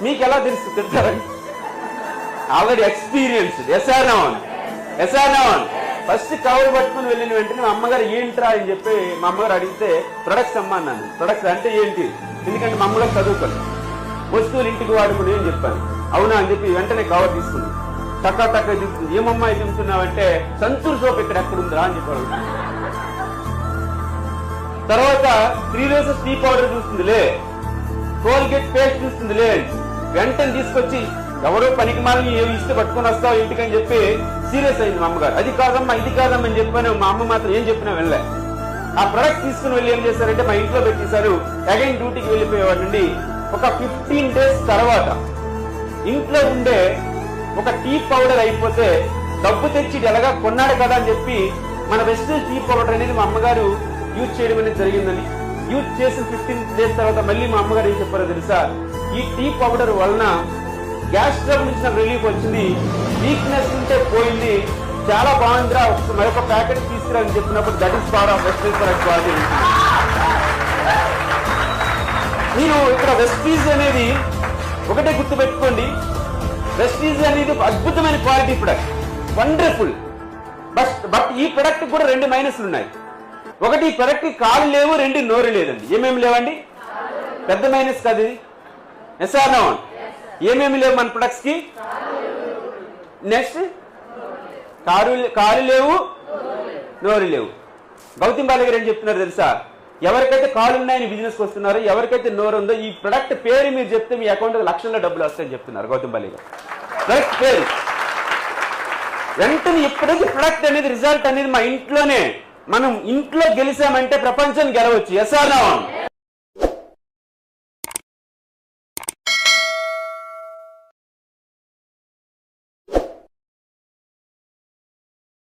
మీకు ఎలా తెలుసు తింటారని? Already experienced. SR first cover పట్టుకుని వెళ్ళిన వెంటనే మా అమ్మగారు ఏంట్రా అని చెప్పి మా అమ్మగారు అడిగితే ప్రొడక్ట్స్ అమ్మా అన్నాను. ప్రొడక్ట్స్ అంటే ఏంటి? ఎందుకంటే మా అమ్మగారు చదువుకోలేదు, వస్తువులు ఇంటికి వాడుకుని అని చెప్పాను. అవునా అని చెప్పి వెంటనే కవర్ తీసుకుంది. టక్కా టక్కా తీసుకుంది. ఏమమ్మాయి తింటున్నావంటే సంతూర్ సోప్ ఇక్కడ ఎక్కడుందా అని చెప్పాడు. తర్వాత 3 రోజెస్ టీ పౌడర్ చూస్తుందిలే, కోల్గేట్ పేస్ట్ చూస్తుందిలే. వెంటనే తీసుకొచ్చి ఎవరో పనికి మాలని ఏమి ఇస్తే పట్టుకొని వస్తావు ఇంటికి అని చెప్పి సీరియస్ అయింది మా అమ్మగారు. అది కాదమ్మా ఇది కాదమ్మా అని చెప్పాను. మా అమ్మ మాత్రం ఏం చెప్పినా వెళ్ళలే. ఆ ప్రొడక్ట్ తీసుకుని వెళ్ళి ఏం చేశారంటే మా ఇంట్లో పెట్టేశారు. అగైన్ డ్యూటీకి వెళ్ళిపోయేవాడు నుండి ఒక 15 డేస్ తర్వాత ఇంట్లో ఉండే ఒక టీ పౌడర్ అయిపోతే డబ్బు తెచ్చి ఎలాగా కొన్నాడు కదా అని చెప్పి మన వెస్టేజ్ టీ పౌడర్ అనేది మా అమ్మగారు యూజ్ చేయడం అనేది జరిగిందని. యూజ్ చేసిన 15 డేస్ తర్వాత మళ్ళీ మా అమ్మగారు ఏం చెప్పారో తెలుసా? ఈ టీ పౌడర్ వలన గ్యాస్ ట్రబుల్ నుంచి నాకు రిలీఫ్ వచ్చింది, వీక్నెస్ ఉంటే పోయింది, చాలా బాగుందిరా, మరొక ప్యాకెట్ తీసుకురా అని చెప్పినప్పుడు that is power of wastage product quality. మీరు ఇక్కడ వెస్టీజ్ అనేది ఒకటే గుర్తు పెట్టుకోండి. వెస్టీజ్ అనేది అద్భుతమైన క్వాలిటీ ప్రొడక్ట్, వండర్ఫుల్. బట్ ఈ ప్రొడక్ట్ కూడా 2 మైనస్లు ఉన్నాయి. ఒకటి ఈ ప్రొడక్ట్ కాలు లేవు, 2 నోరు లేదండి. ఏమేమి లేవండి? పెద్ద మైనస్ కాదు ఇది. ఎస్ఆర్ నో ఏమేమి లేవు మన ప్రొడక్ట్స్ కి? నెక్స్ట్ కాలు లేవు, నోరు లేవు. గౌతమ్ బాలి గారు ఏం చెప్తున్నారు తెలుసా? ఎవరికైతే కాలు ఉన్నాయని బిజినెస్కి వస్తున్నారో, ఎవరికైతే నోరు ఉందో ఈ ప్రొడక్ట్ పేరు మీరు చెప్తే మీ అకౌంట్ లక్షల్లో డబ్బులు వస్తాయని చెప్తున్నారు గౌతమ్ బాలి గారు. ప్రొడక్ట్ పేరు వెంటనే ఎప్పుడైతే ప్రొడక్ట్ అనేది రిజల్ట్ అనేది మా ఇంట్లోనే మనం ఇంట్లో గెలిచామంటే ప్రపంచాన్ని గెలవచ్చు. SR no